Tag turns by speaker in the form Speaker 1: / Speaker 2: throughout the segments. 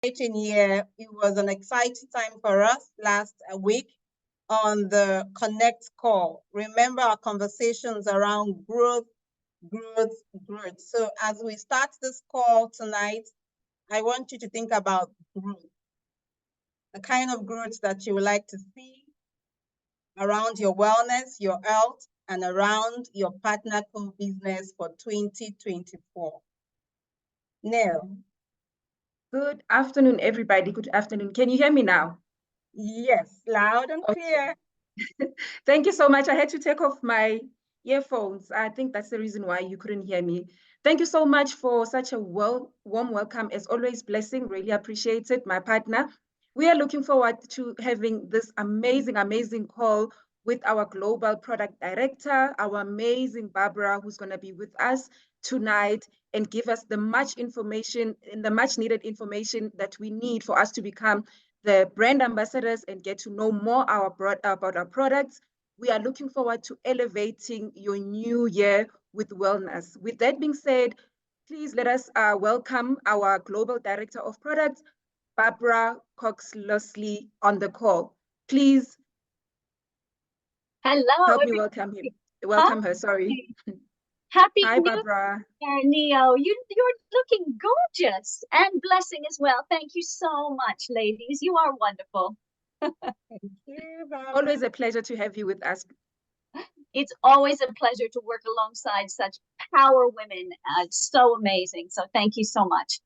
Speaker 1: In here, it was an exciting time for us last week on the Connect call. Remember our conversations around growth, growth, growth. So as we start this call tonight, I want you to think about growth, the kind of growth that you would like to see around your wellness, your health, and around your partner co-business for 2024. Neil.
Speaker 2: Good afternoon, everybody. Good afternoon. Can you hear me now?
Speaker 1: Yes, loud and clear.
Speaker 2: Thank you so much. I had to take off my earphones. I think that's the reason why you couldn't hear me. Thank you so much for such a warm welcome. As always, Blessing, really appreciate it, my partner. We are looking forward to having this amazing call with our global product director, our amazing Barbara, who's going to be with us tonight and give us the much information and the much needed information that we need for us to become the brand ambassadors and get to know more about our products. We are looking forward to elevating your new year with wellness. With that being said, please let us welcome our Global Director of Products, Barbara Cox-Lovesy, on the call. Please help me welcome him. Welcome her, sorry.
Speaker 3: Happy
Speaker 2: Hi, Barbara.
Speaker 3: New Year, Neo. You're looking gorgeous, and Blessing as well. Thank you so much, ladies. You are wonderful.
Speaker 1: Thank you, Barbara.
Speaker 2: Always a pleasure to have you with us.
Speaker 3: It's always a pleasure to work alongside such power women. It's so amazing. So thank you so much.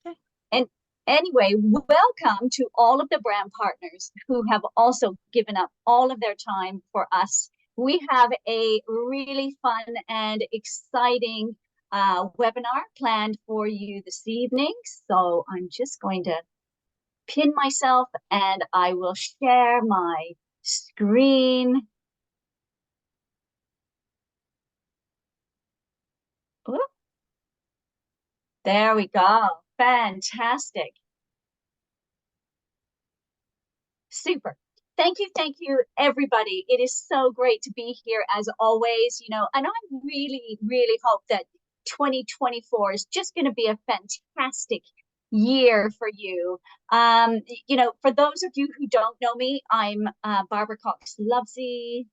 Speaker 3: Okay. And anyway, welcome to all of the brand partners who have also given up all of their time for us. We have a really fun and exciting webinar planned for you this evening. So I'm just going to pin myself and I will share my screen. Ooh. There we go. Fantastic. Super. Thank you, everybody. It is so great to be here as always, and I really hope that 2024 is just going to be a fantastic year for you. For those of you who don't know me, I'm Barbara Cox-Lovesy.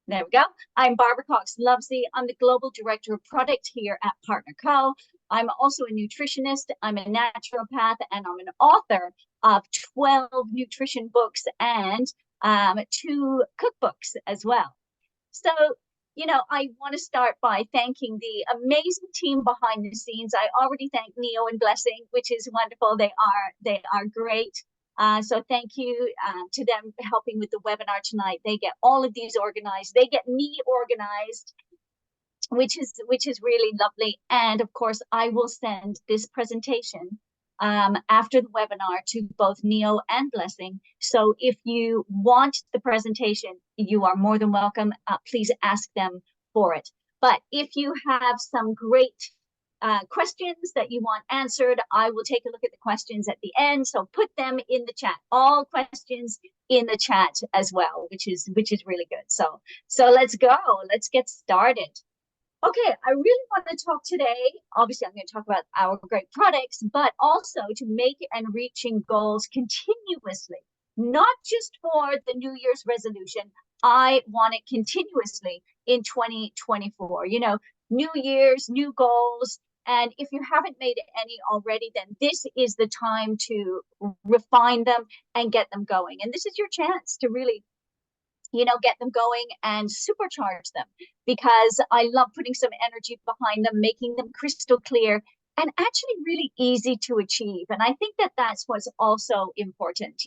Speaker 3: There we go. I'm Barbara Cox-Lovesy. I'm the Global Director of Product here at Partner Co. I'm also a nutritionist. I'm a naturopath, and I'm an author of 12 nutrition books and 2 cookbooks as well. So, I want to start by thanking the amazing team behind the scenes. I already thanked Neo and Blessing, which is wonderful. They are great. So thank you to them helping with the webinar tonight. They get all of these organized. They get me organized, which is really lovely. And of course, I will send this presentation after the webinar to both Neo and Blessing. So if you want the presentation, you are more than welcome. Please ask them for it. But if you have some great questions that you want answered, I will take a look at the questions at the end. So put them in the chat, all questions in the chat as well, which is really good. So let's go. Let's get started. Okay, I really want to talk today. Obviously, I'm going to talk about our great products, but also to make and reaching goals continuously, not just for the New Year's resolution. I want it continuously in 2024. New Year's, new goals. And if you haven't made any already, then this is the time to refine them and get them going. And this is your chance to really get them going and supercharge them, because I love putting some energy behind them, making them crystal clear and actually really easy to achieve. And I think that that's what's also important.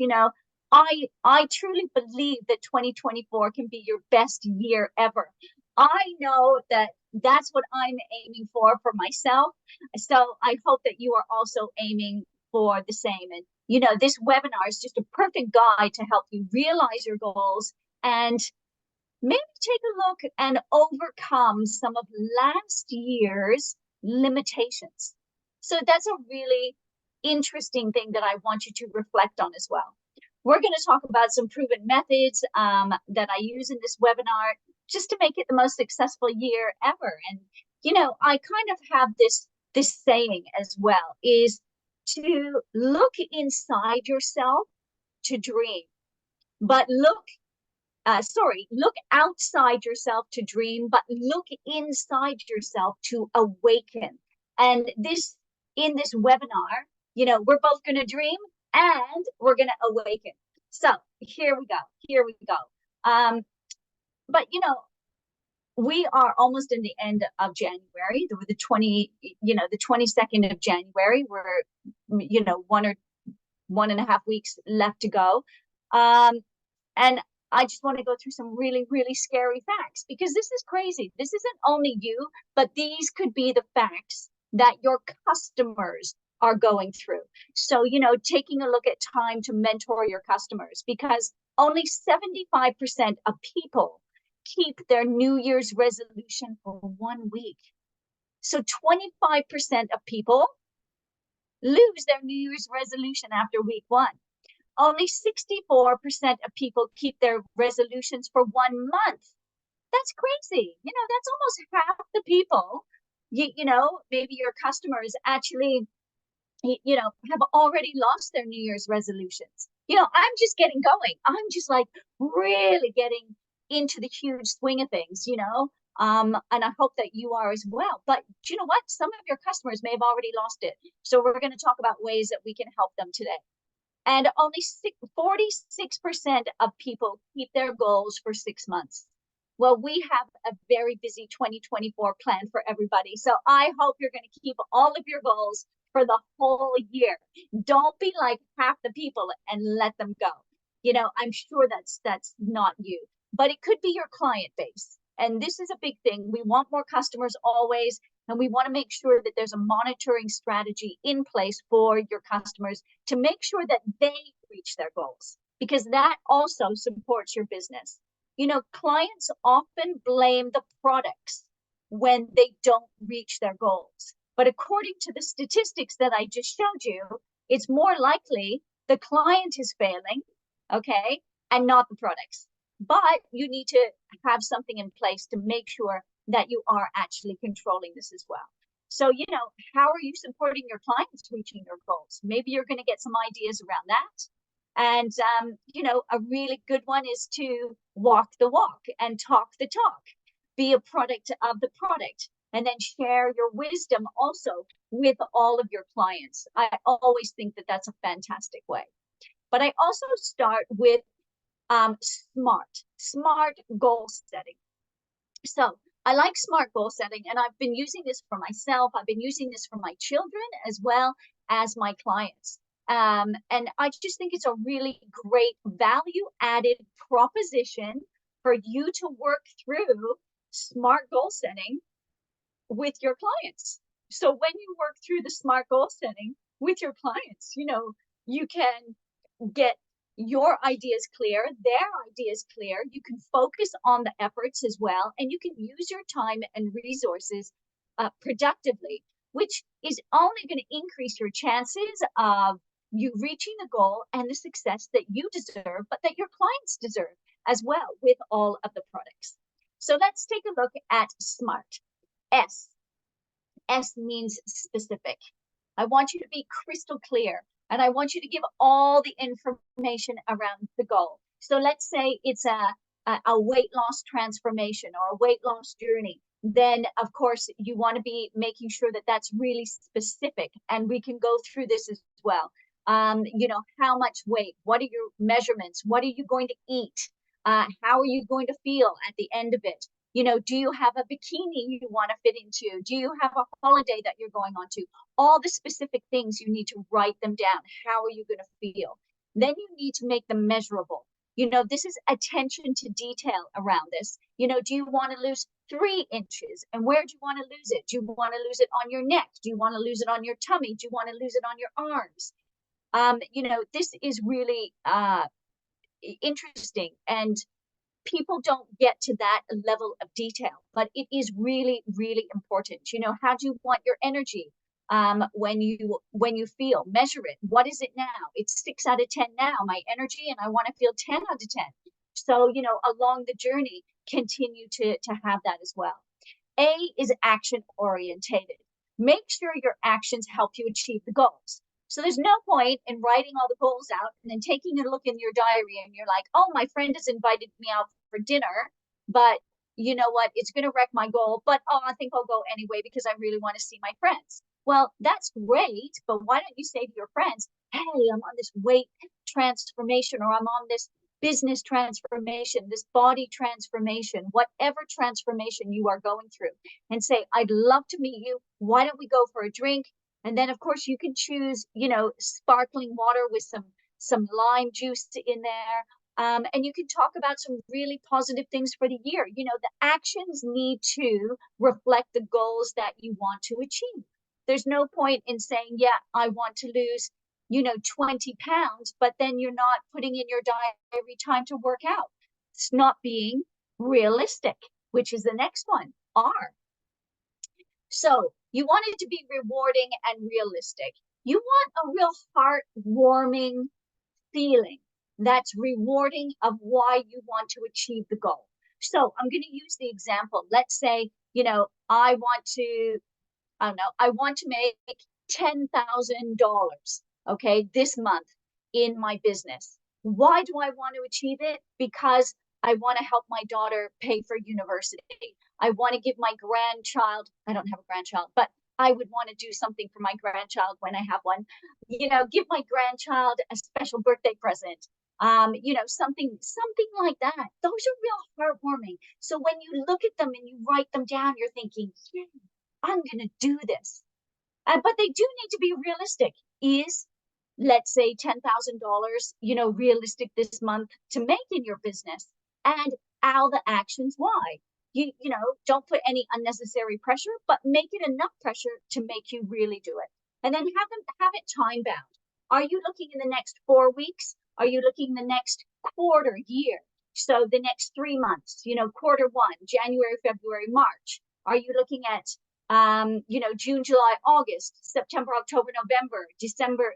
Speaker 3: I truly believe that 2024 can be your best year ever. I know that that's what I'm aiming for myself. So I hope that you are also aiming for the same. And, this webinar is just a perfect guide to help you realize your goals and maybe take a look and overcome some of last year's limitations. So that's a really interesting thing that I want you to reflect on as well. We're going to talk about some proven methods that I use in this webinar just to make it the most successful year ever. And, I kind of have this saying as well, is to look inside yourself to dream, but look outside yourself to dream, but look inside yourself to awaken. And in this webinar, we're both going to dream and we're going to awaken. So here we go. But we are almost in the end of January, the 22nd of January. We're, 1.5 weeks left to go. And I just want to go through some really, really scary facts, because this is crazy. This isn't only you, but these could be the facts that your customers are going through. So, taking a look at time to mentor your customers, because only 75% of people keep their New Year's resolution for 1 week. So 25% of people lose their New Year's resolution after week 1. Only 64% of people keep their resolutions for 1 month. That's crazy. That's almost half the people, maybe your customers actually, have already lost their New Year's resolutions. I'm just getting going. I'm just like really getting into the huge swing of things, and I hope that you are as well. But you know what? Some of your customers may have already lost it. So we're going to talk about ways that we can help them today. And only 46% of people keep their goals for 6 months. Well, we have a very busy 2024 plan for everybody. So I hope you're going to keep all of your goals for the whole year. Don't be like half the people and let them go. I'm sure that's not you, but it could be your client base. And this is a big thing. We want more customers always, and we want to make sure that there's a monitoring strategy in place for your customers to make sure that they reach their goals, because that also supports your business. Clients often blame the products when they don't reach their goals. But according to the statistics that I just showed you, it's more likely the client is failing, okay, and not the products. But you need to have something in place to make sure that you are actually controlling this as well. So, how are you supporting your clients reaching their goals? Maybe you're going to get some ideas around that. And, a really good one is to walk the walk and talk the talk, be a product of the product, and then share your wisdom also with all of your clients. I always think that that's a fantastic way. But I also start with smart goal setting. So I like smart goal setting, and I've been using this for myself. I've been using this for my children as well as my clients. And I just think it's a really great value added proposition for you to work through smart goal setting with your clients. So when you work through the smart goal setting with your clients, you can get your ideas clear, their ideas clear. You can focus on the efforts as well, and you can use your time and resources productively, which is only going to increase your chances of you reaching the goal and the success that you deserve, but that your clients deserve as well with all of the products. So let's take a look at SMART. S means specific. I want you to be crystal clear, and I want you to give all the information around the goal. So let's say it's a weight loss transformation or a weight loss journey. Then, of course, you want to be making sure that that's really specific, and we can go through this as well. How much weight? What are your measurements? What are you going to eat? How are you going to feel at the end of it? Do you have a bikini you want to fit into? Do you have a holiday that you're going on to? All the specific things, you need to write them down. How are you going to feel? Then you need to make them measurable. This is attention to detail around this. Do you want to lose 3 inches? And where do you want to lose it? Do you want to lose it on your neck? Do you want to lose it on your tummy? Do you want to lose it on your arms? This is really interesting, and people don't get to that level of detail, but it is really, really important. How do you want your energy when you feel? Measure it. What is it now? It's 6 out of 10 now, my energy, and I want to feel 10 out of 10. So, along the journey, continue to have that as well. A is action orientated. Make sure your actions help you achieve the goals. So there's no point in writing all the goals out and then taking a look in your diary and you're like, oh, my friend has invited me out for dinner, but you know what? It's going to wreck my goal, but oh, I think I'll go anyway because I really want to see my friends. Well, that's great, but why don't you say to your friends, hey, I'm on this weight transformation, or I'm on this business transformation, this body transformation, whatever transformation you are going through, and say, I'd love to meet you. Why don't we go for a drink? And then, of course, you can choose, sparkling water with some lime juice in there. And you can talk about some really positive things for the year. The actions need to reflect the goals that you want to achieve. There's no point in saying, yeah, I want to lose, 20 pounds, but then you're not putting in your diary time to work out. It's not being realistic, which is the next one, R. So you want it to be rewarding and realistic. You want a real heartwarming feeling that's rewarding of why you want to achieve the goal. So I'm going to use the example. Let's say, I want to make $10,000, okay, this month in my business. Why do I want to achieve it? Because I want to help my daughter pay for university. I want to give my grandchild, I don't have a grandchild, but I would want to do something for my grandchild when I have one, give my grandchild a special birthday present. Something like that. Those are real heartwarming. So when you look at them and you write them down, you're thinking, yeah, I'm going to do this. But they do need to be realistic. Is, let's say, $10,000, realistic this month to make in your business? And all the actions why. Don't put any unnecessary pressure, but make it enough pressure to make you really do it. And then have it time bound. Are you looking in the next 4 weeks? Are you looking in the next quarter, year? So the next 3 months, quarter one, January, February, March. Are you looking at June, July, August, September, October, November, December,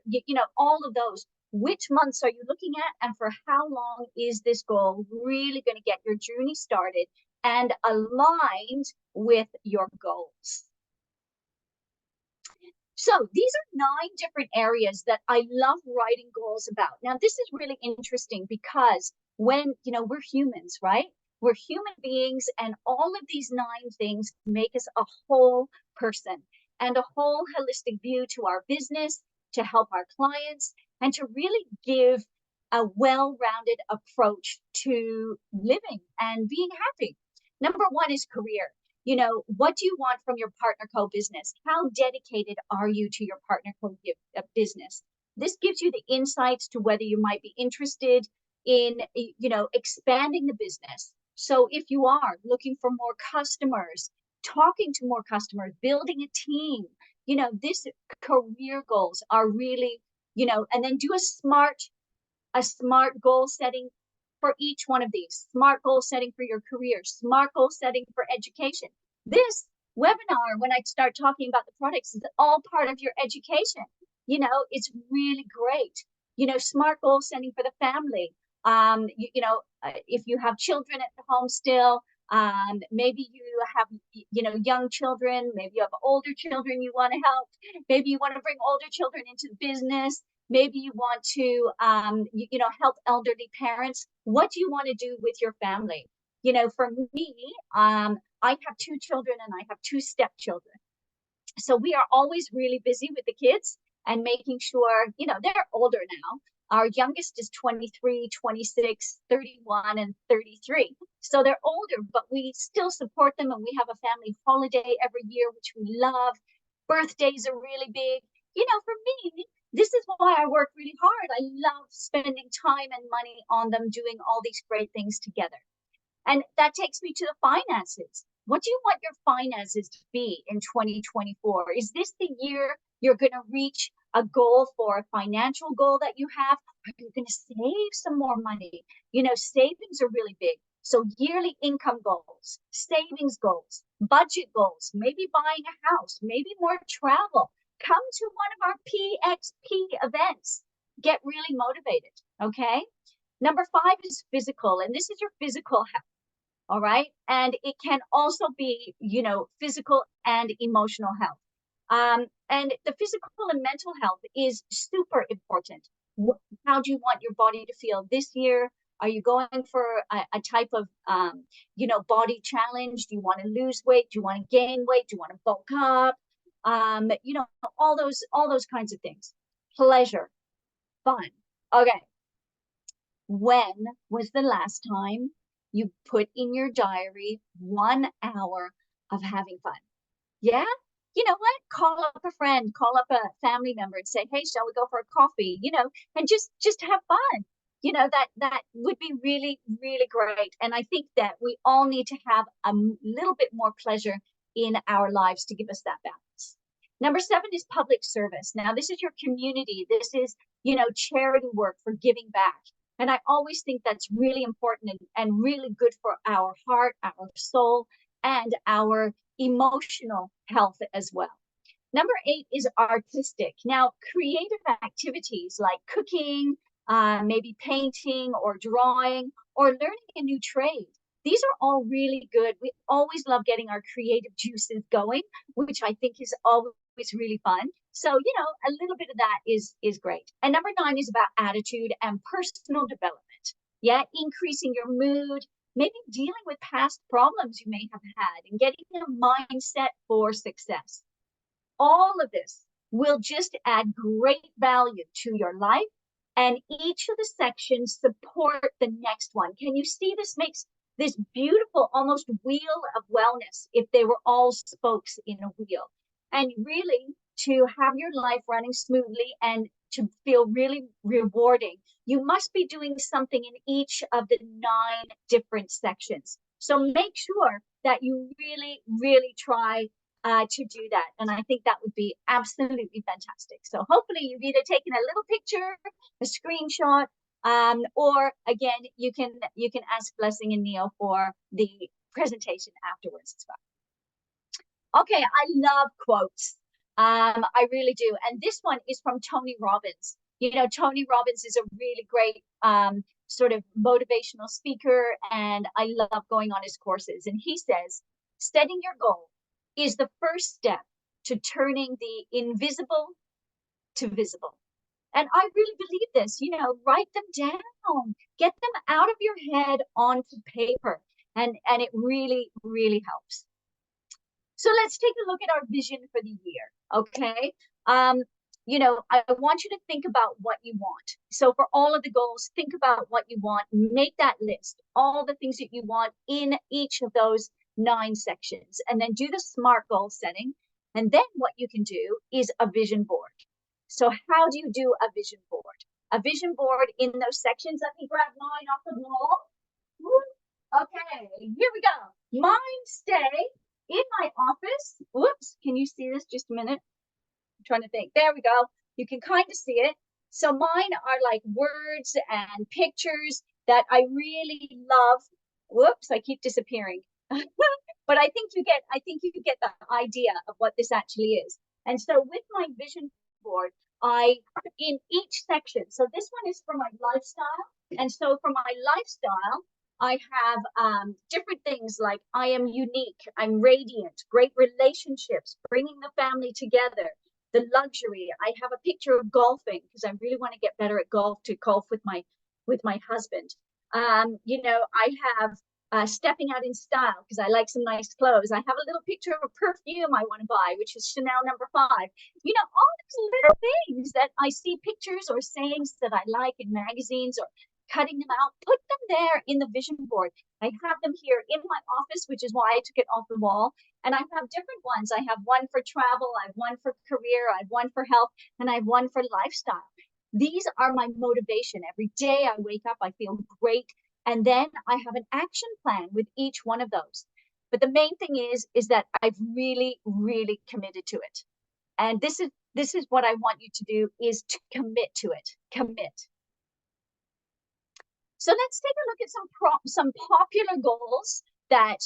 Speaker 3: all of those. Which months are you looking at, and for how long is this goal really going to get your journey started and aligned with your goals? So these are 9 different areas that I love writing goals about. Now, this is really interesting because when, we're humans, right? We're human beings, and all of these 9 things make us a whole person and a whole holistic view to our business, to help our clients, and to really give a well-rounded approach to living and being happy. Number 1 is career. What do you want from your partner co-business? How dedicated are you to your partner co-business? This gives you the insights to whether you might be interested in, expanding the business. So if you are looking for more customers, talking to more customers, building a team, this career goals are really, and then do a smart goal setting for each one of these. Smart goal setting for your career, smart goal setting for education. This webinar, when I start talking about the products, is all part of your education. It's really great. Smart goal setting for the family. If you have children at home still, maybe you have, young children, maybe you have older children you want to help. Maybe you want to bring older children into the business. Maybe you want to, help elderly parents. What do you want to do with your family? For me, I have 2 children and I have 2 stepchildren. So we are always really busy with the kids and making sure, they're older now. Our youngest is 23, 26, 31, and 33. So they're older, but we still support them, and we have a family holiday every year, which we love. Birthdays are really big. For me, this is why I work really hard. I love spending time and money on them, doing all these great things together. And that takes me to the finances. What do you want your finances to be in 2024? Is this the year you're going to reach a goal for a financial goal that you have? Are you going to save some more money? Savings are really big. So yearly income goals, savings goals, budget goals, maybe buying a house, maybe more travel. Come to one of our PXP events. Get really motivated, okay? Number 5 is physical, and this is your physical health. All right. And it can also be, physical and emotional health. And the physical and mental health is super important. How do you want your body to feel this year? Are you going for a type of, body challenge? Do you want to lose weight? Do you want to gain weight? Do you want to bulk up? All those kinds of things. Pleasure, fun. Okay. When was the last time you put in your diary 1 hour of having fun? Yeah? You know what? Call up a friend, call up a family member and say, hey, shall we go for a coffee? And just have fun. That would be really, really great. And I think that we all need to have a little bit more pleasure in our lives to give us that balance. Number 7 is public service. Now, this is your community. This is, charity work for giving back. And I always think that's really important and really good for our heart, our soul, and our emotional health as well. Number 8 is artistic. Now, creative activities like cooking, maybe painting or drawing or learning a new trade. These are all really good. We always love getting our creative juices going, which I think is always really fun. So, a little bit of that is great. And number 9 is about attitude and personal development. Yeah, increasing your mood, maybe dealing with past problems you may have had and getting a mindset for success. All of this will just add great value to your life, and each of the sections support the next one. Can you see this makes this beautiful almost wheel of wellness if they were all spokes in a wheel? And really, to have your life running smoothly and to feel really rewarding, you must be doing something in each of the 9 different sections. So make sure that you really, really try to do that. And I think that would be absolutely fantastic. So hopefully you've either taken a little picture, a screenshot, or again, you can ask Blessing and Neo for the presentation afterwards as well. Okay, I love quotes. I really do. And this one is from Tony Robbins. Tony Robbins is a really great sort of motivational speaker, and I love going on his courses. And he says, setting your goal is the first step to turning the invisible to visible. And I really believe this, write them down, get them out of your head onto paper. And it really, really helps. So let's take a look at our vision for the year, okay? I want you to think about what you want. So for all of the goals, think about what you want, make that list, all the things that you want in each of those 9 sections, and then do the SMART goal setting. And then what you can do is a vision board. So how do you do a vision board? A vision board in those sections. Let me grab mine off the wall. Okay, here we go. Mine stay in my office. Whoops, can you see this? Just a minute. I'm trying to think. There we go. You can kind of see it. So mine are like words and pictures that I really love. Whoops, I keep disappearing. But I think you get the idea of what this actually is. And so with my vision board, in each section, so this one is for my lifestyle. And so for my lifestyle, I have different things like I am unique, I'm radiant, great relationships, bringing the family together, the luxury. I have a picture of golfing because I really want to get better at golf, to golf with my husband. I have stepping out in style because I like some nice clothes. I have a little picture of a perfume I want to buy, which is Chanel No. 5. All these little things that I see pictures or sayings that I like in magazines or cutting them out, put them there in the vision board. I have them here in my office, which is why I took it off the wall. And I have different ones. I have one for travel, I have one for career, I have one for health, and I have one for lifestyle. These are my motivation. Every day I wake up, I feel great. And then I have an action plan with each one of those. But the main thing is that I've really, really committed to it. And this is what I want you to do, is to commit to it. Commit. So let's take a look at some popular goals that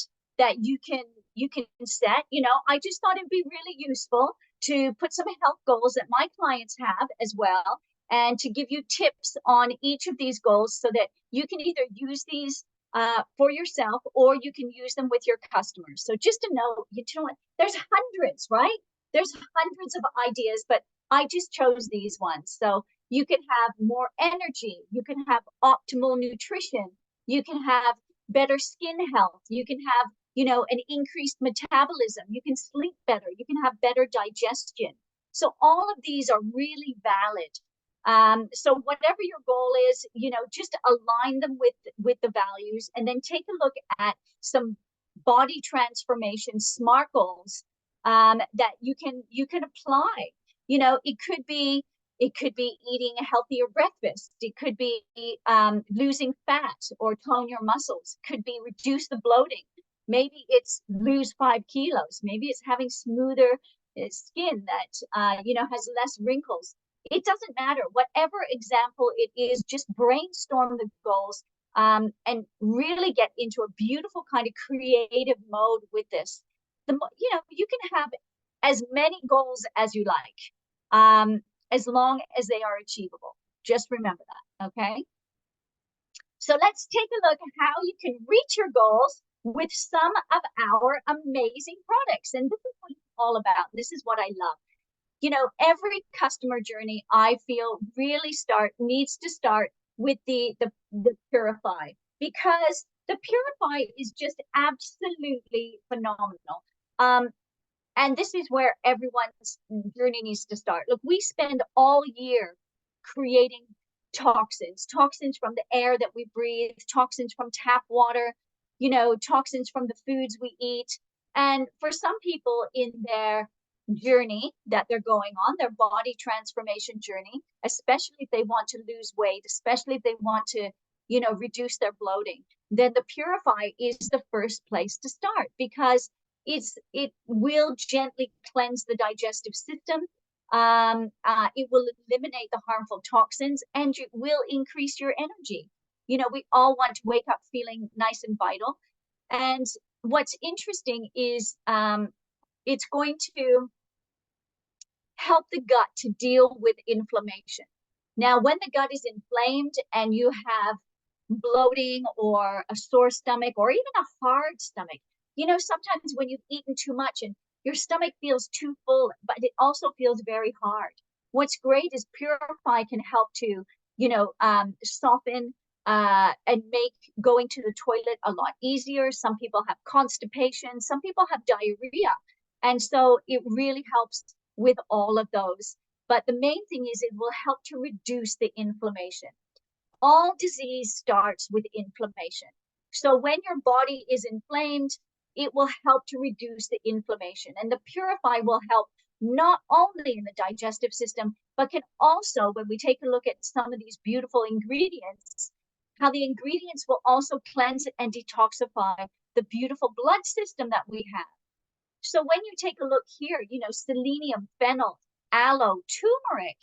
Speaker 3: you can set. I just thought it'd be really useful to put some health goals that my clients have as well, and to give you tips on each of these goals so that you can either use these for yourself or you can use them with your customers. So just to know, there's hundreds, right? There's hundreds of ideas, but I just chose these ones. So you can have more energy, you can have optimal nutrition, you can have better skin health, you can have, you know, an increased metabolism, you can sleep better, you can have better digestion. So all of these are really valid. So whatever your goal is, you know, just align them with the values, and then take a look at some body transformation SMART goals that you can apply. You know, it could be eating a healthier breakfast. It could be losing fat or tone your muscles. It could be reduce the bloating. Maybe it's lose 5 kilos. Maybe it's having smoother skin that you know, has less wrinkles. It doesn't matter. Whatever example it is, just brainstorm the goals and really get into a beautiful kind of creative mode with this. You know, you can have as many goals as you like, as long as they are achievable. Just remember that, okay? So let's take a look at how you can reach your goals with some of our amazing products. And this is what it's all about. This is what I love. You know, every customer journey, I feel, really needs to start with the Purify, because the Purify is just absolutely phenomenal. And this is where everyone's journey needs to start. Look, we spend all year creating toxins from the air that we breathe, toxins from tap water, you know, toxins from the foods we eat. And for some people in their journey that they're going on, their body transformation journey, especially if they want to lose weight, especially if they want to, you know, reduce their bloating, then the Purify is the first place to start, because it will gently cleanse the digestive system. It will eliminate the harmful toxins, and it will increase your energy. You know, we all want to wake up feeling nice and vital. And what's interesting is it's going to help the gut to deal with inflammation. Now, when the gut is inflamed and you have bloating or a sore stomach or even a hard stomach, you know, sometimes when you've eaten too much and your stomach feels too full, but it also feels very hard. What's great is Purify can help to, you know, soften and make going to the toilet a lot easier. Some people have constipation, some people have diarrhea. And so it really helps with all of those. But the main thing is it will help to reduce the inflammation. All disease starts with inflammation. So when your body is inflamed, it will help to reduce the inflammation. And the Purify will help not only in the digestive system, but can also, when we take a look at some of these beautiful ingredients, how the ingredients will also cleanse and detoxify the beautiful blood system that we have. So when you take a look here, you know, selenium, fennel, aloe, turmeric,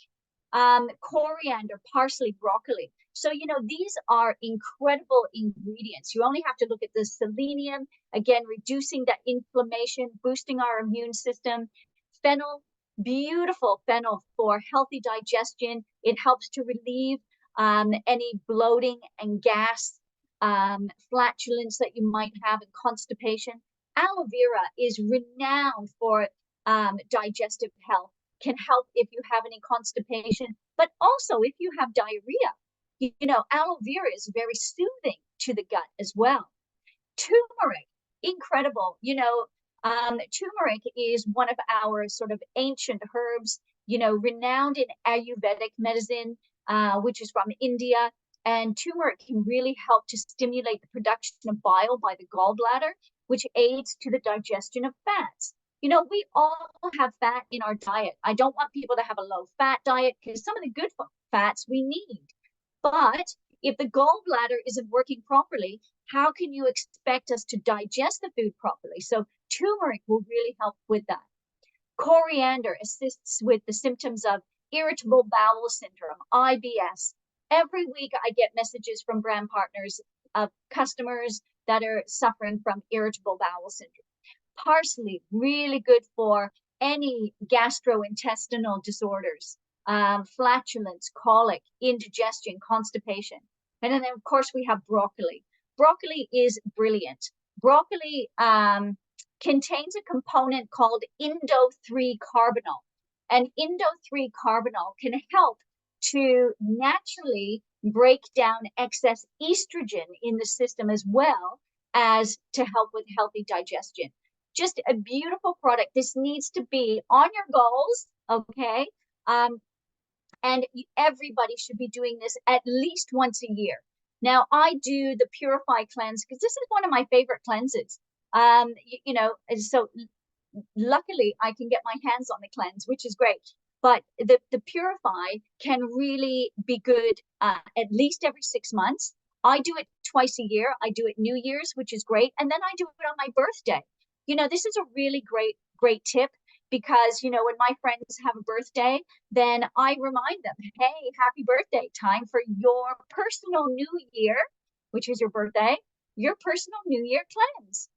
Speaker 3: coriander, parsley, broccoli. So, you know, these are incredible ingredients. You only have to look at the selenium, again, reducing that inflammation, boosting our immune system. Fennel, beautiful fennel for healthy digestion. It helps to relieve any bloating and gas, flatulence that you might have, and constipation. Aloe vera is renowned for digestive health, can help if you have any constipation, but also if you have diarrhea. You know, aloe vera is very soothing to the gut as well. Turmeric, incredible. You know, turmeric is one of our sort of ancient herbs, you know, renowned in Ayurvedic medicine, which is from India. And turmeric can really help to stimulate the production of bile by the gallbladder, which aids to the digestion of fats. You know, we all have fat in our diet. I don't want people to have a low fat diet, because some of the good fats we need. But if the gallbladder isn't working properly, how can you expect us to digest the food properly? So turmeric will really help with that. Coriander assists with the symptoms of irritable bowel syndrome, IBS. Every week I get messages from brand partners of customers that are suffering from irritable bowel syndrome. Parsley, really good for any gastrointestinal disorders, flatulence, colic, indigestion, constipation. And then, of course, we have broccoli. Broccoli is brilliant. Broccoli contains a component called indo-3-carbinol. And indo-3-carbinol can help to naturally break down excess estrogen in the system, as well as to help with healthy digestion. Just a beautiful product. This needs to be on your goals, okay? And everybody should be doing this at least once a year. Now, I do the Purify cleanse because this is one of my favorite cleanses. So luckily I can get my hands on the cleanse, which is great. But the Purify can really be good at least every 6 months. I do it twice a year. I do it New Year's, which is great. And then I do it on my birthday. This is a really great tip, because, when my friends have a birthday, then I remind them, hey, happy birthday, time for your personal New Year, which is your birthday, your personal New Year cleanse.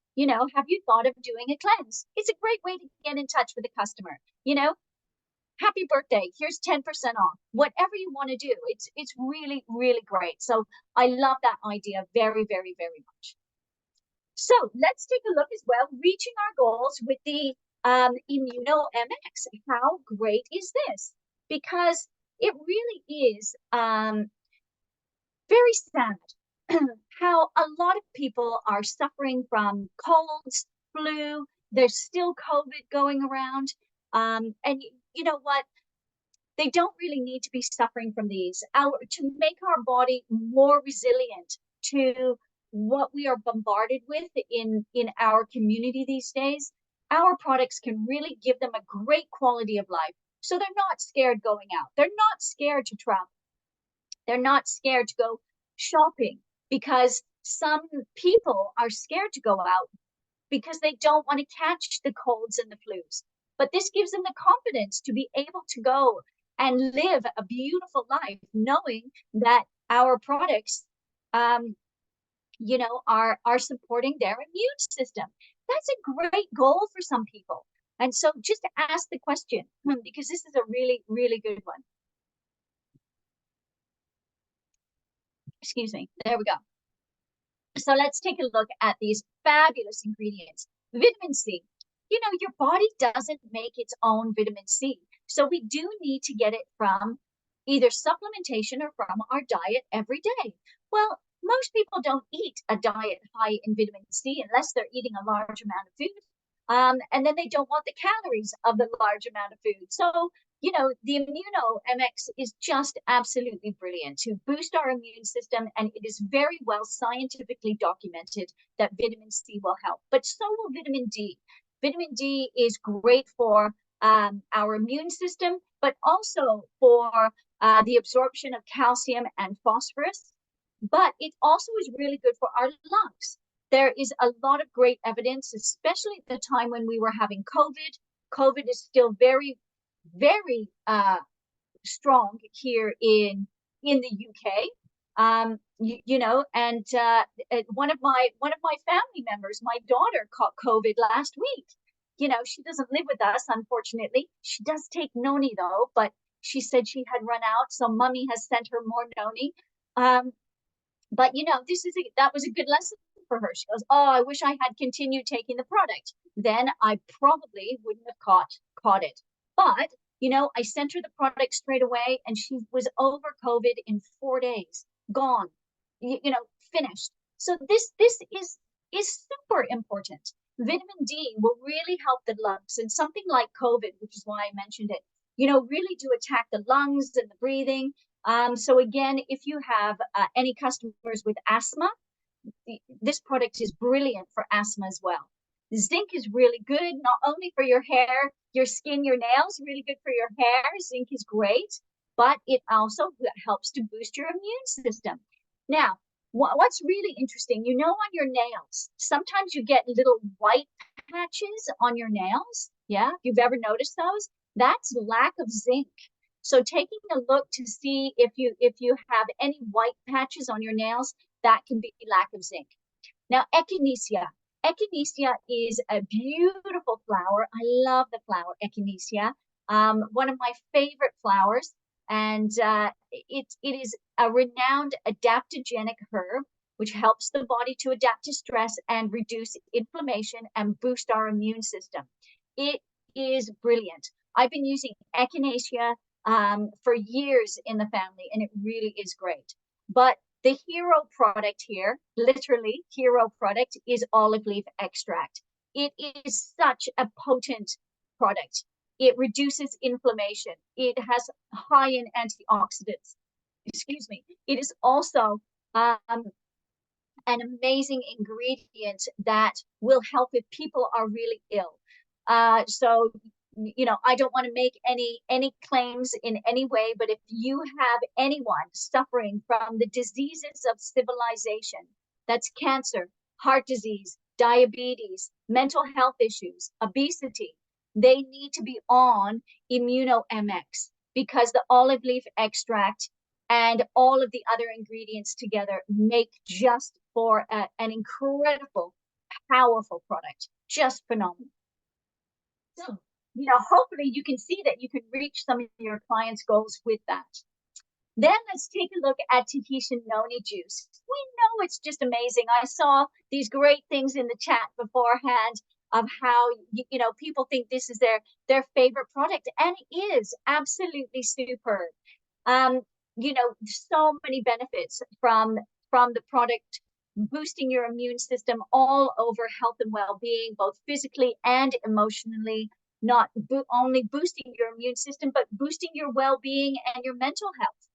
Speaker 3: Have you thought of doing a cleanse? It's a great way to get in touch with the customer. Happy birthday, here's 10% off, whatever you want to do. It's really, really great. So I love that idea very, very, very much. So let's take a look as well, reaching our goals with the Immuno MX. How great is this? Because it really is very sad how a lot of people are suffering from colds, flu. There's still COVID going around. And you know what? They don't really need to be suffering from these. To make our body more resilient to what we are bombarded with in our community these days, our products can really give them a great quality of life. So they're not scared going out. They're not scared to travel. They're not scared to go shopping, because some people are scared to go out because they don't want to catch the colds and the flus. But this gives them the confidence to be able to go and live a beautiful life, knowing that our products, are supporting their immune system. That's a great goal for some people. And so just ask the question, because this is a really, really good one. Excuse me. There we go. So let's take a look at these fabulous ingredients. Vitamin C. Your body doesn't make its own vitamin C. So we do need to get it from either supplementation or from our diet every day. Well, most people don't eat a diet high in vitamin C unless they're eating a large amount of food. And then they don't want the calories of the large amount of food. So, the Immuno MX is just absolutely brilliant to boost our immune system. And it is very well scientifically documented that vitamin C will help, but so will vitamin D. Vitamin D is great for our immune system, but also for the absorption of calcium and phosphorus. But it also is really good for our lungs. There is a lot of great evidence, especially at the time when we were having COVID. COVID is still very, very strong here in the UK. And one of my family members, my daughter, caught COVID last week. She doesn't live with us, unfortunately. She does take Noni though, but she said she had run out, so Mummy has sent her more Noni. But that was a good lesson for her. She goes, oh, I wish I had continued taking the product. Then I probably wouldn't have caught it. But I sent her the product straight away, and she was over COVID in 4 days, gone, finished. So this is super important. Vitamin D will really help the lungs, and something like COVID, which is why I mentioned it, really do attack the lungs and the breathing. So again, if you have any customers with asthma, this product is brilliant for asthma as well. Zinc is really good, not only for your hair, your skin, your nails, really good for your hair. Zinc is great, but it also helps to boost your immune system. Now, what's really interesting, on your nails, sometimes you get little white patches on your nails. Yeah, if you've ever noticed those, that's lack of zinc. So taking a look to see if you have any white patches on your nails, that can be lack of zinc. Now, echinacea. Echinacea is a beautiful flower. I love the flower echinacea. One of my favorite flowers, and it is a renowned adaptogenic herb. which helps the body to adapt to stress and reduce inflammation and boost our immune system. It is brilliant. I've been using echinacea for years in the family, and it really is great. But the Hiro product here, literally Hiro product, is olive leaf extract. It is such a potent product. It reduces inflammation. It has high in antioxidants. Excuse me. It is also an amazing ingredient that will help if people are really ill. So, you know, I don't want to make any claims in any way, but if you have anyone suffering from the diseases of civilization, that's cancer, heart disease, diabetes, mental health issues, obesity, they need to be on Immuno-MX, because the olive leaf extract and all of the other ingredients together make just for an incredible, powerful product. Just phenomenal. So, you know, hopefully you can see that you can reach some of your clients' goals with that. Then let's take a look at Tahitian Noni juice. We know it's just amazing. I saw these great things in the chat beforehand of how, you know, people think this is their favorite product, and it is absolutely superb. You know, so many benefits from the product, boosting your immune system all over health and well-being, both physically and emotionally, not only boosting your immune system, but boosting your well-being and your mental health.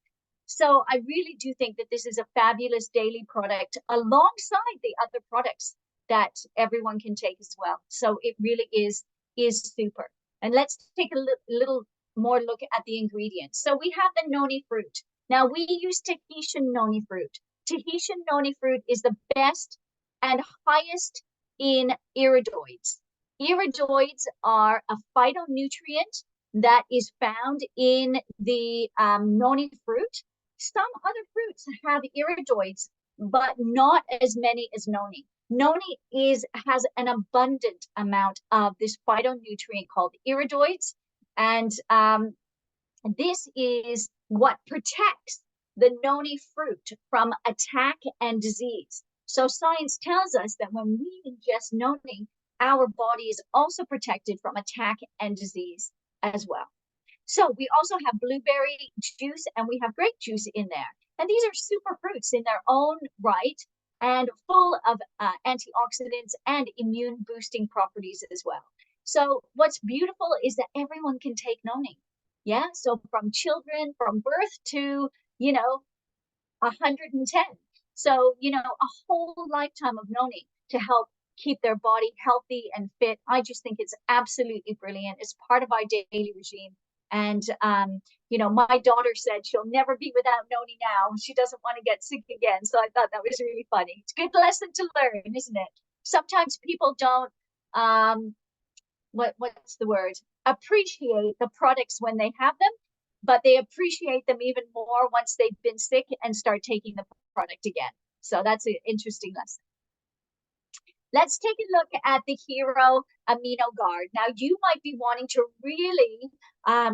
Speaker 3: So I really do think that this is a fabulous daily product alongside the other products that everyone can take as well. So it really is super. And let's take a little more look at the ingredients. So we have the noni fruit. Now we use Tahitian noni fruit. Tahitian noni fruit is the best and highest in iridoids. Iridoids are a phytonutrient that is found in the noni fruit. Some other fruits have iridoids, but not as many as noni. Noni has an abundant amount of this phytonutrient called iridoids, and this is what protects the noni fruit from attack and disease. So science tells us that when we ingest noni, our body is also protected from attack and disease as well. So we also have blueberry juice and we have grape juice in there. And these are super fruits in their own right and full of antioxidants and immune boosting properties as well. So what's beautiful is that everyone can take noni. Yeah, so from children, from birth to, you know, 110. So, you know, a whole lifetime of noni to help keep their body healthy and fit. I just think it's absolutely brilliant. It's part of our daily regime. And, you know, my daughter said she'll never be without noni now. She doesn't want to get sick again. So I thought that was really funny. It's a good lesson to learn, isn't it? Sometimes people don't, what's the word? Appreciate the products when they have them, but they appreciate them even more once they've been sick and start taking the product again. So that's an interesting lesson. Let's take a look at the Hiro Amino Guard. Now, you might be wanting to really,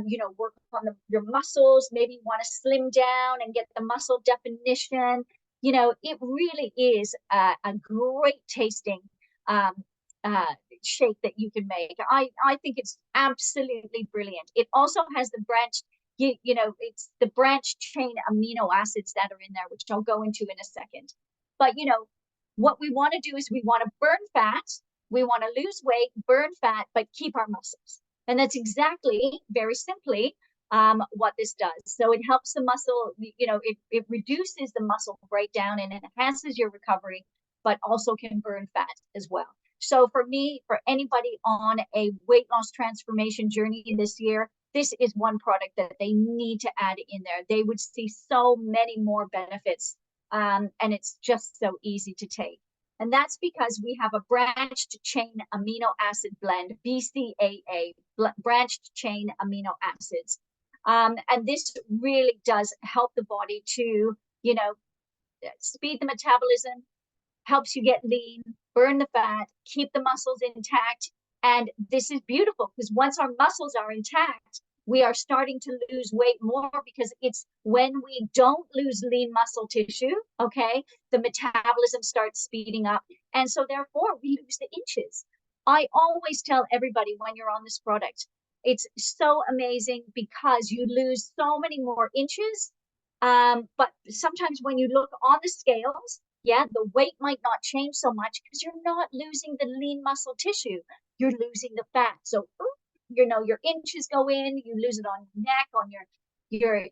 Speaker 3: you know, work on your muscles, maybe want to slim down and get the muscle definition. You know, it really is a great tasting shake that you can make. I think it's absolutely brilliant. It also has the branched, you know, it's the branched chain amino acids that are in there, which I'll go into in a second. But, you know, what we want to do is we want to burn fat, we want to lose weight, burn fat, but keep our muscles. And that's exactly, very simply, what this does. So it helps the muscle, you know, it reduces the muscle breakdown and enhances your recovery, but also can burn fat as well. So for me, for anybody on a weight loss transformation journey this year, this is one product that they need to add in there. They would see so many more benefits. And it's just so easy to take. And that's because we have a branched chain amino acid blend, BCAA, branched chain amino acids. And this really does help the body to, you know, speed the metabolism, helps you get lean, burn the fat, keep the muscles intact. And this is beautiful because once our muscles are intact, We are starting to lose weight more because it's when we don't lose lean muscle tissue, okay, the metabolism starts speeding up. And so therefore we lose the inches. I always tell everybody when you're on this product, it's so amazing because you lose so many more inches. But sometimes when you look on the scales, yeah, the weight might not change so much because you're not losing the lean muscle tissue. You're losing the fat. So, you know, your inches go in, you lose it on your neck, on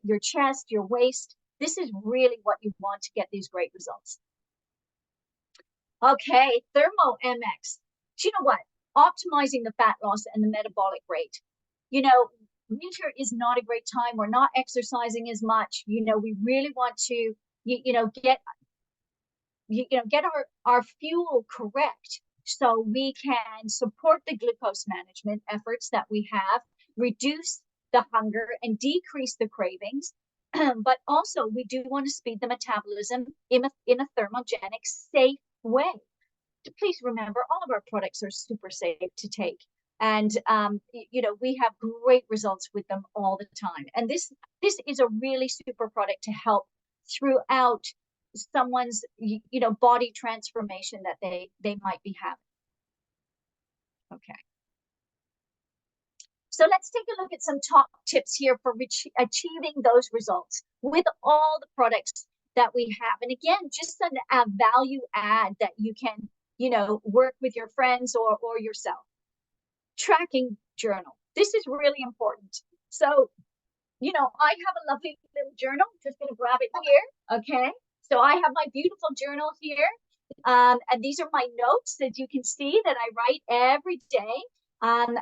Speaker 3: your chest, your waist. This is really what you want to get these great results. Okay, Thermo MX. Do you know what? Optimizing the fat loss and the metabolic rate. You know, winter is not a great time. We're not exercising as much. You know, we really want to, get our fuel correct so we can support the glucose management efforts that we have, reduce the hunger and decrease the cravings. But also we do want to speed the metabolism in a thermogenic, safe way. Please remember, all of our products are super safe to take. And, we have great results with them all the time. And this is a really super product to help throughout someone's, body transformation that they might be having. Okay. So let's take a look at some top tips here for achieving those results with all the products that we have. And again, just a value add that you can, work with your friends or yourself. Tracking journal. This is really important. So, I have a lovely little journal. Just going to grab it here. Okay. So I have my beautiful journal here. And these are my notes that you can see that I write every day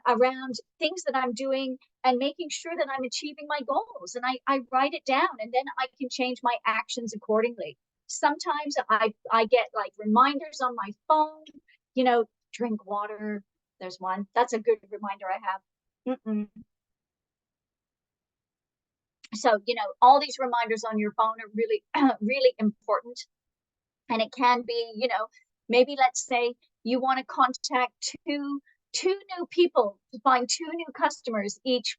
Speaker 3: around things that I'm doing and making sure that I'm achieving my goals. And I write it down, and then I can change my actions accordingly. Sometimes I get like reminders on my phone, drink water. There's one. That's a good reminder I have. So, all these reminders on your phone are really, really important. And it can be, maybe let's say you want to contact two new people to find 2 new customers each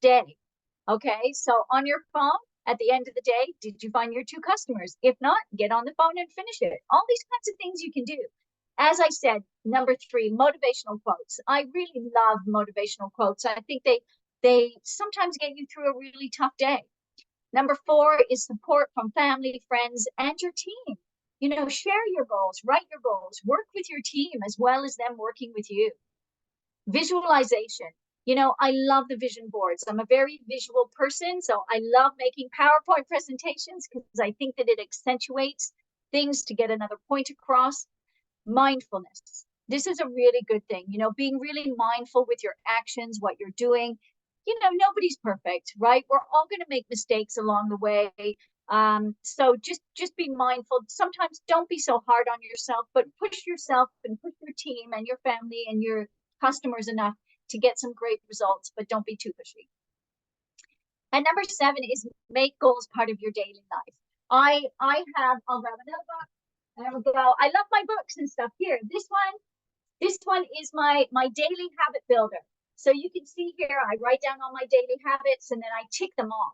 Speaker 3: day. Okay, so on your phone, at the end of the day, did you find your 2 customers? If not, get on the phone and finish it. All these kinds of things you can do. As I said, number 3, motivational quotes. I really love motivational quotes. I think they sometimes get you through a really tough day. Number 4 is support from family, friends, and your team. Share your goals, write your goals, work with your team as well as them working with you. Visualization. I love the vision boards. I'm a very visual person, so I love making PowerPoint presentations because I think that it accentuates things to get another point across. Mindfulness. This is a really good thing, being really mindful with your actions, what you're doing. Nobody's perfect, right? We're all going to make mistakes along the way. So just be mindful. Sometimes don't be so hard on yourself, but push yourself and push your team and your family and your customers enough to get some great results, but don't be too pushy. And number 7 is make goals part of your daily life. I'll grab another book. There we go. I love my books and stuff here. This one is my daily habit builder. So you can see here, I write down all my daily habits and then I tick them off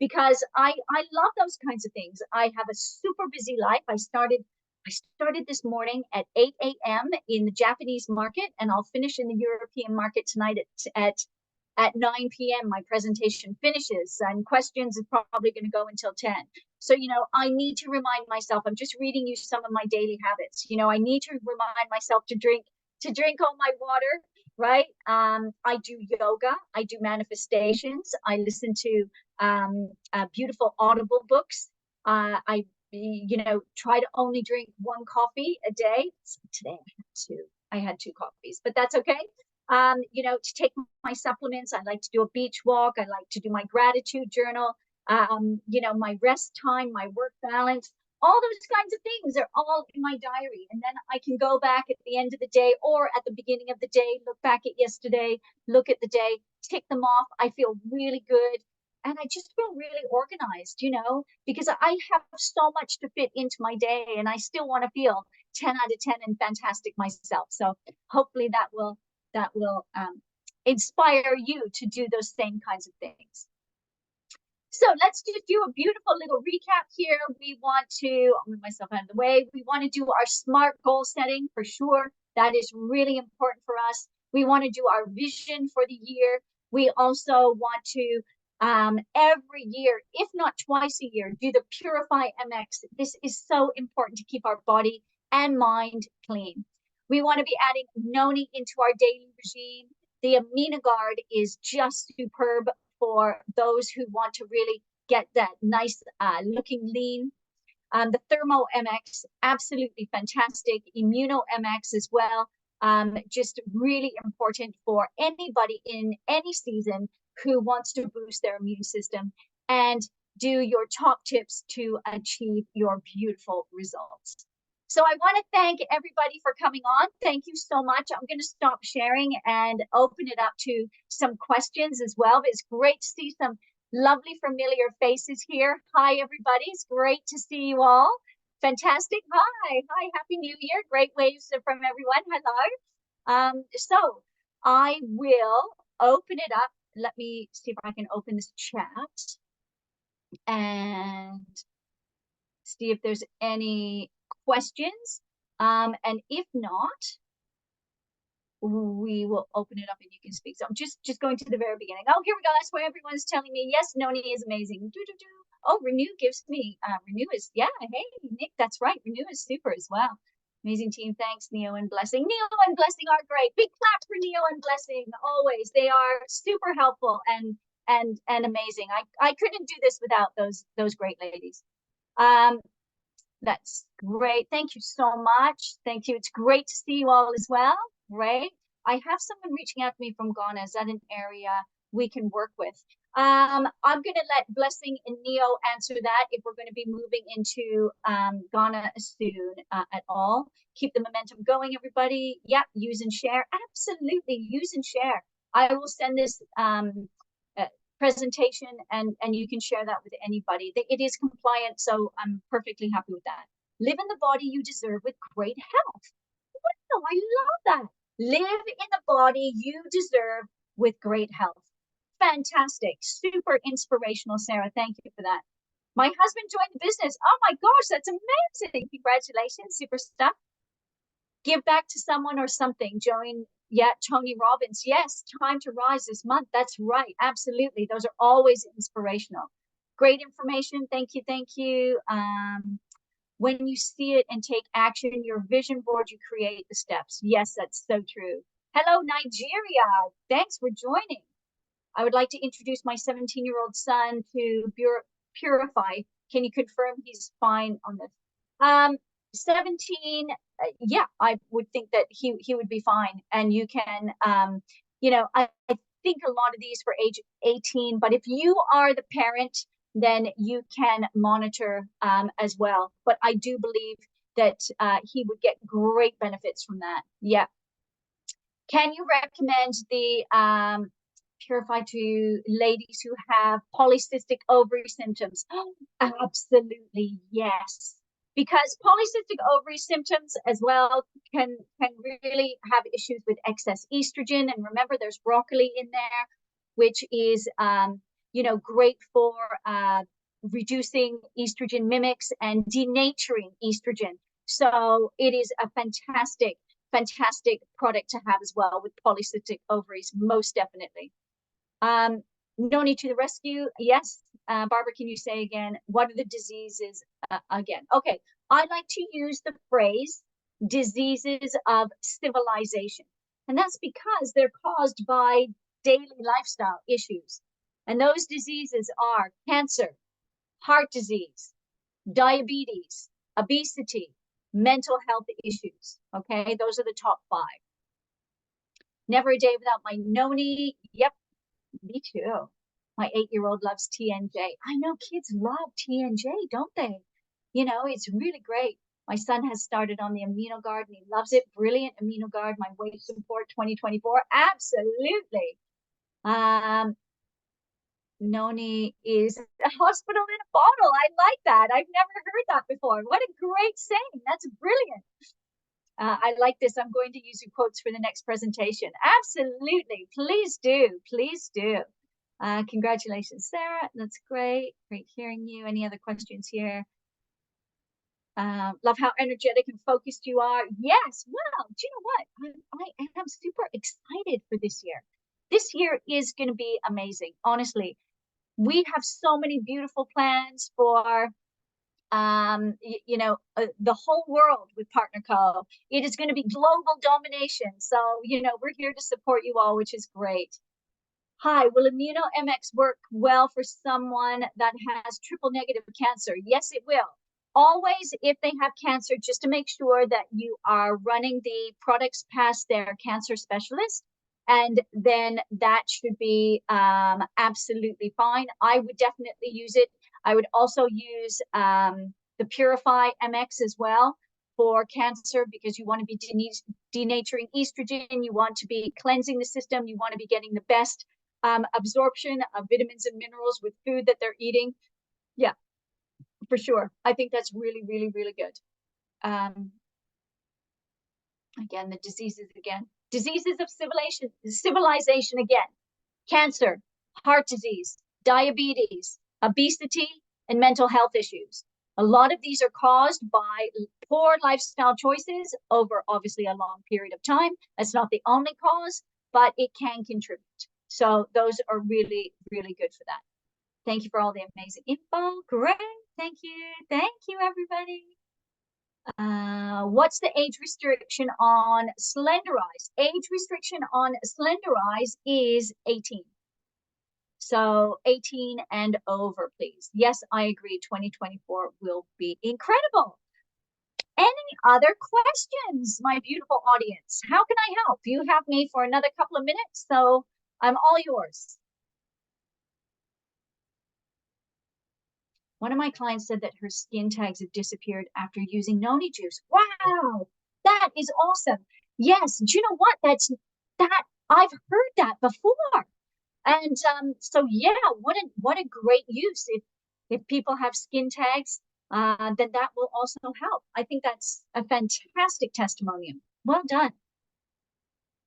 Speaker 3: because I love those kinds of things. I have a super busy life. I started this morning at 8 a.m. in the Japanese market, and I'll finish in the European market tonight at 9 p.m. My presentation finishes, and questions are probably going to go until 10. So, I need to remind myself, I'm just reading you some of my daily habits. I need to remind myself to drink all my water, right? I do yoga, I do manifestations, I listen to beautiful audible books. I try to only drink 1 coffee a day. Today I had 2 coffees, but that's okay. To take my supplements, I like to do a beach walk. I like to do my gratitude journal, my rest time, my work balance, all those kinds of things are all in my diary. And then I can go back at the end of the day or at the beginning of the day, look back at yesterday, look at the day, tick them off. I feel really good. And I just feel really organized, because I have so much to fit into my day and I still want to feel 10 out of 10 and fantastic myself. So hopefully that will inspire you to do those same kinds of things. So let's just do a beautiful little recap here. We want to, I'll move myself out of the way. We want to do our SMART goal setting for sure. That is really important for us. We want to do our vision for the year. We also want to, every year, if not twice a year, do the Purify MX. This is so important to keep our body and mind clean. We want to be adding Noni into our daily regime. The AminoGuard is just superb for those who want to really get that nice looking lean. The Thermo MX, absolutely fantastic. Immuno MX as well. Just really important for anybody in any season who wants to boost their immune system and do your top tips to achieve your beautiful results. So I want to thank everybody for coming on. Thank you so much. I'm going to stop sharing and open it up to some questions as well. But it's great to see some lovely familiar faces here. Hi, everybody. It's great to see you all. Fantastic. Hi. Happy New Year. Great waves from everyone. Hello. So I will open it up. Let me see if I can open this chat and see if there's any questions. And if not, we will open it up and you can speak. So I'm just going to the very beginning. Oh, here we go. That's where everyone's telling me, yes, Noni is amazing. Oh, Renew gives me, Renew is, yeah, hey, Nick, that's right. Renew is super as well. Amazing team. Thanks, Neo and Blessing. Neo and Blessing are great. Big clap for Neo and Blessing. Always. They are super helpful and amazing. I couldn't do this without those great ladies. That's great. Thank you so much. Thank you. It's great to see you all as well. Great. I have someone reaching out to me from Ghana. Is that an area we can work with? I'm going to let Blessing and Neo answer that if we're going to be moving into Ghana soon at all. Keep the momentum going, everybody. Yeah, use and share. Absolutely, use and share. I will send this presentation and you can share that with anybody. It is compliant, so I'm perfectly happy with that. Live in the body you deserve with great health. Wow, I love that. Live in the body you deserve with great health. Fantastic. Super inspirational, Sarah. Thank you for that. My husband joined the business. Oh my gosh, that's amazing. Congratulations, super stuff. Give back to someone or something. Join, yeah, Tony Robbins. Yes, Time to Rise this month. That's right. Absolutely. Those are always inspirational. Great information. Thank you. Thank you. When you see it and take action, your vision board, you create the steps. Yes, that's so true. Hello, Nigeria. Thanks for joining. I would like to introduce my 17-year-old son to Purify. Can you confirm he's fine on this? 17, yeah, I would think that he would be fine. And you can, you know, I think a lot of these for age 18, but if you are the parent, then you can monitor as well. But I do believe that he would get great benefits from that. Yeah. Can you recommend the Purify to ladies who have polycystic ovary symptoms? Oh, absolutely, yes. Because polycystic ovary symptoms as well can really have issues with excess estrogen. And remember, there's broccoli in there, which is you know, great for reducing estrogen mimics and denaturing estrogen. So it is a fantastic product to have as well with polycystic ovaries, most definitely. Noni to the rescue. Yes. Barbara, can you say again, what are the diseases again? Okay. I like to use the phrase diseases of civilization. And that's because they're caused by daily lifestyle issues. And those diseases are cancer, heart disease, diabetes, obesity, mental health issues. Okay. Those are the top 5. Never a day without my Noni. Yep. Me too. My 8-year-old loves TNJ. I know kids love TNJ, don't they? You know, it's really great. My son has started on the AminoGuard and he loves it. Brilliant AminoGuard, my weight support 2024. Absolutely. Noni is a hospital in a bottle. I like that. I've never heard that before. What a great saying. That's brilliant. I like this. I'm going to use your quotes for the next presentation. Absolutely. Please do. Please do. Congratulations, Sarah. That's great. Great hearing you. Any other questions here? Love how energetic and focused you are. Yes. Well, do you know what? I am super excited for this year. This year is going to be amazing. Honestly, we have so many beautiful plans for the whole world with PartnerCo. It is going to be global domination. So, we're here to support you all, which is great. Hi, will ImmunoMX work well for someone that has triple negative cancer? Yes, it will. Always, if they have cancer, just to make sure that you are running the products past their cancer specialist, and then that should be absolutely fine. I would definitely use it. I would also use the Purify MX as well for cancer, because you want to be denaturing estrogen, you want to be cleansing the system, you want to be getting the best absorption of vitamins and minerals with food that they're eating. Yeah, for sure. I think that's really, really, really good. Again, the diseases again. Diseases of civilization again. Cancer, heart disease, diabetes, obesity, and mental health issues. A lot of these are caused by poor lifestyle choices over obviously a long period of time. That's not the only cause, but it can contribute. So those are really, really good for that. Thank you for all the amazing info. Great. Thank you. Thank you, everybody. What's the age restriction on Slenderize? Age restriction on Slenderize is 18. So 18 and over, please. Yes, I agree. 2024 will be incredible. Any other questions, my beautiful audience? How can I help? You have me for another couple of minutes, so I'm all yours. One of my clients said that her skin tags have disappeared after using noni juice. Wow, that is awesome. Yes, do you know what? That I've heard that before. And so yeah, what a great use. If people have skin tags, then that will also help. I think that's a fantastic testimonial. Well done.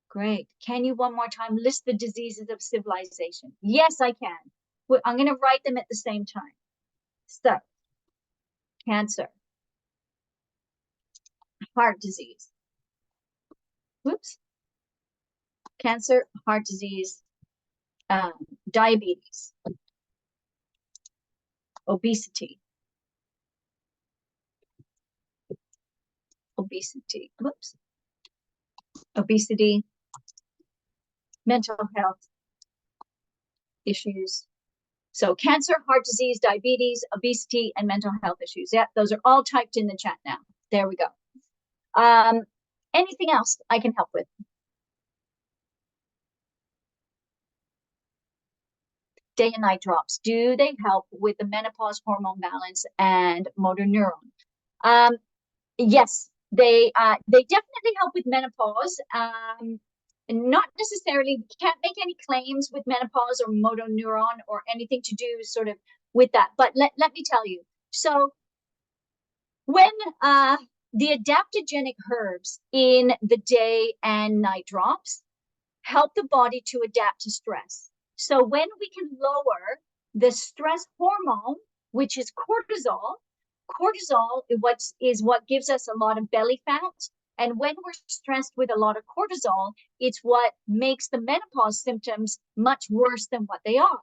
Speaker 3: Great. Can you one more time list the diseases of civilization? Yes, I can. I'm going to write them at the same time. So, cancer, heart disease. Whoops. Cancer, heart disease, diabetes, obesity, whoops, obesity, mental health issues. So cancer, heart disease, diabetes, obesity, and mental health issues. Yeah, those are all typed in the chat now. There we go. Anything else I can help with? Day and night drops, do they help with the menopause hormone balance and motor neuron? Yes, they definitely help with menopause. Not necessarily, can't make any claims with menopause or motor neuron or anything to do sort of with that. But let me tell you. So when the adaptogenic herbs in the day and night drops help the body to adapt to stress. So when we can lower the stress hormone, which is cortisol is what gives us a lot of belly fat. And when we're stressed with a lot of cortisol, it's what makes the menopause symptoms much worse than what they are.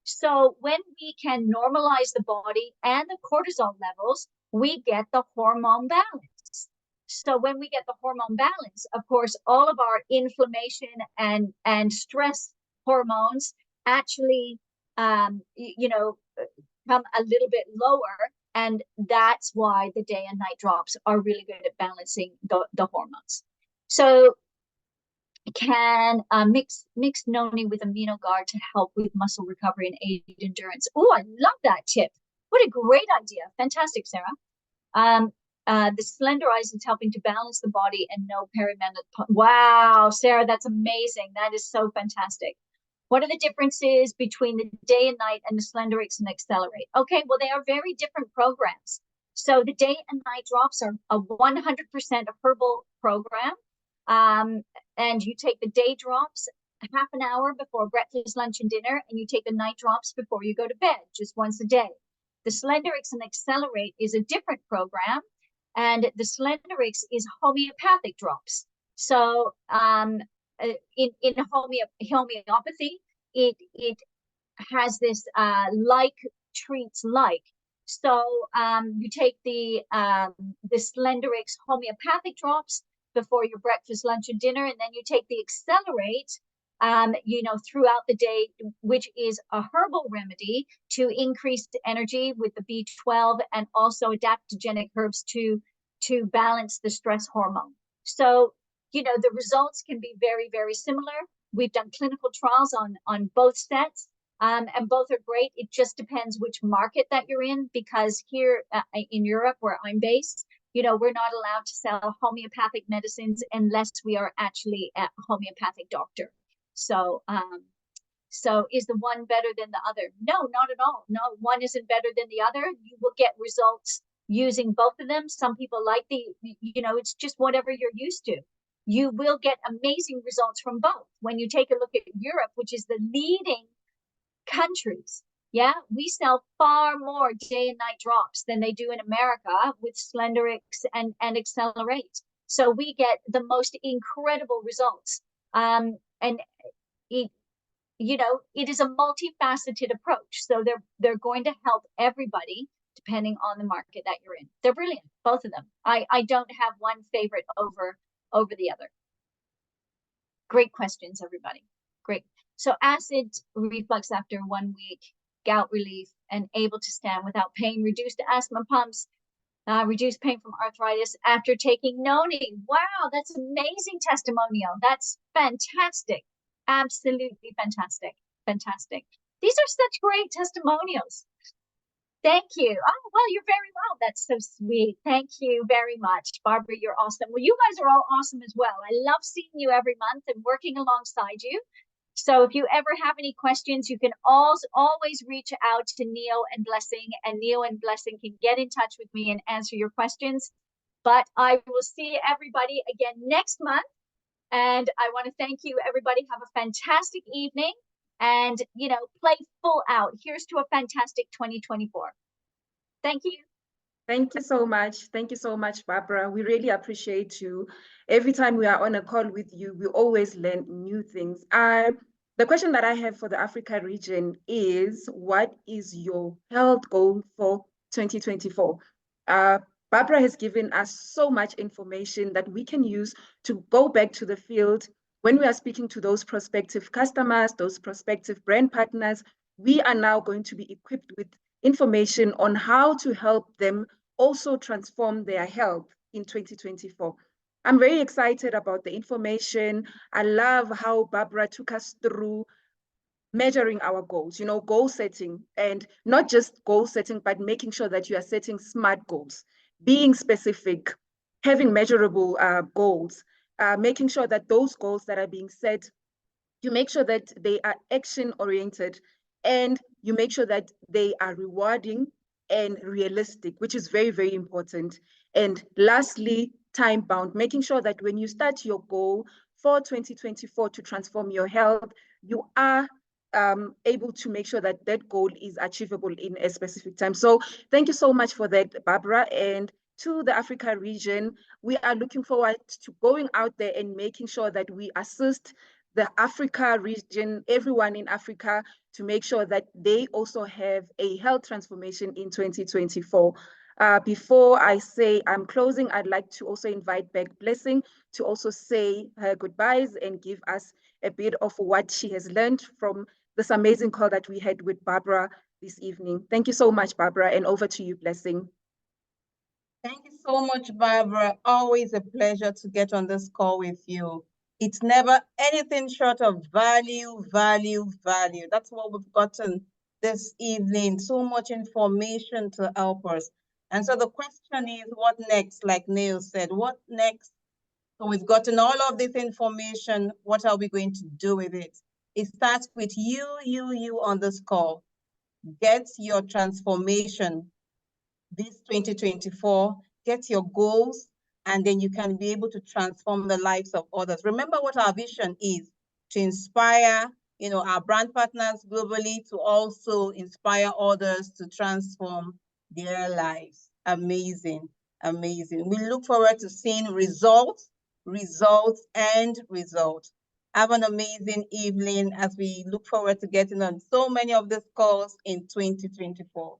Speaker 3: So when we can normalize the body and the cortisol levels, we get the hormone balance. So when we get the hormone balance, of course, all of our inflammation and stress hormones actually, come a little bit lower. And that's why the day and night drops are really good at balancing the hormones. So can mix noni with AminoGuard to help with muscle recovery and aid endurance. Oh, I love that tip. What a great idea. Fantastic, Sarah. The Slenderize is helping to balance the body and no perimenopause. Wow, Sarah, that's amazing. That is so fantastic. What are the differences between the day and night and the Slenderix and Accelerate? Okay, well, they are very different programs. So the day and night drops are a 100% herbal program. And you take the day drops half an hour before breakfast, lunch, and dinner, and you take the night drops before you go to bed, just once a day. The Slenderix and Accelerate is a different program, and the Slenderix is homeopathic drops. So in homeopathy, it has this like treats like. So you take the Slenderix homeopathic drops before your breakfast, lunch, and dinner, and then you take the Accelerate, throughout the day, which is a herbal remedy to increase energy with the B12 and also adaptogenic herbs to balance the stress hormone. So, the results can be very, very similar. We've done clinical trials on both sets. And both are great. It just depends which market that you're in, because here in Europe, where I'm based, we're not allowed to sell homeopathic medicines unless we are actually a homeopathic doctor. So is the one better than the other? No, not at all. No, one isn't better than the other. You will get results using both of them. Some people like it's just whatever you're used to. You will get amazing results from both. When you take a look at Europe, which is the leading countries, we sell far more day and night drops than they do in America with Slenderix and Accelerate. So we get the most incredible results. And it is a multifaceted approach. So they're going to help everybody depending on the market that you're in. They're brilliant, both of them. I don't have one favorite over the other. Great questions, everybody. Great. So acid reflux after 1 week, gout relief, and able to stand without pain, reduced asthma pumps, reduced pain from arthritis after taking Noni. Wow, that's amazing testimonial. That's fantastic. Absolutely fantastic. Fantastic. These are such great testimonials. Thank you. Oh, well, you're very well. That's so sweet. Thank you very much. Barbara, you're awesome. Well, you guys are all awesome as well. I love seeing you every month and working alongside you. So if you ever have any questions, you can always reach out to Neil and Blessing, and Neil and Blessing can get in touch with me and answer your questions. But I will see everybody again next month. And I want to thank you, everybody. Have a fantastic evening and, play full out. Here's to a fantastic 2024. Thank you.
Speaker 2: Thank you so much. Thank you so much, Barbara. We really appreciate you. Every time we are on a call with you, we always learn new things. The question that I have for the Africa region is, what is your health goal for 2024? Barbara has given us so much information that we can use to go back to the field when we are speaking to those prospective customers, those prospective brand partners. We are now going to be equipped with information on how to help them also transform their health in 2024. I'm very excited about the information. I love how Barbara took us through measuring our goals, goal setting, and not just goal setting, but making sure that you are setting smart goals, being specific, having measurable goals, making sure that those goals that are being set, you make sure that they are action-oriented, and you make sure that they are rewarding and realistic, which is very, very important. And lastly, time-bound, making sure that when you start your goal for 2024 to transform your health, you are able to make sure that that goal is achievable in a specific time. So thank you so much for that, Barbara. And to the Africa region, we are looking forward to going out there and making sure that we assist the Africa region, everyone in Africa, to make sure that they also have a health transformation in 2024. Before I say I'm closing, I'd like to also invite back Blessing to also say her goodbyes and give us a bit of what she has learned from this amazing call that we had with Barbara this evening. Thank you so much, Barbara, and over to you, Blessing.
Speaker 1: Thank you so much, Barbara. Always a pleasure to get on this call with you. It's never anything short of value, value, value. That's what we've gotten this evening. So much information to help us. And so the question is, what next? Like Neil said, what next? So we've gotten all of this information. What are we going to do with it? It starts with you on this call. Get your transformation. this 2024, get your goals, and then you can be able to transform the lives of others. Remember what our vision is: to inspire, our brand partners globally, to also inspire others to transform their lives. Amazing, amazing. We look forward to seeing results, and results. Have an amazing evening as we look forward to getting on so many of these calls in 2024.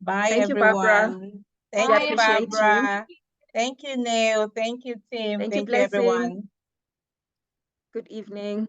Speaker 1: Bye,
Speaker 2: Thank you, Barbara.
Speaker 1: everyone. Thank
Speaker 3: Bye,
Speaker 1: you,
Speaker 2: appreciate you.
Speaker 1: Barbara. Thank you, Neil. Thank you, Tim.
Speaker 2: Thank you,
Speaker 1: Thank you,
Speaker 2: Blessing.
Speaker 1: everyone.
Speaker 2: Good evening.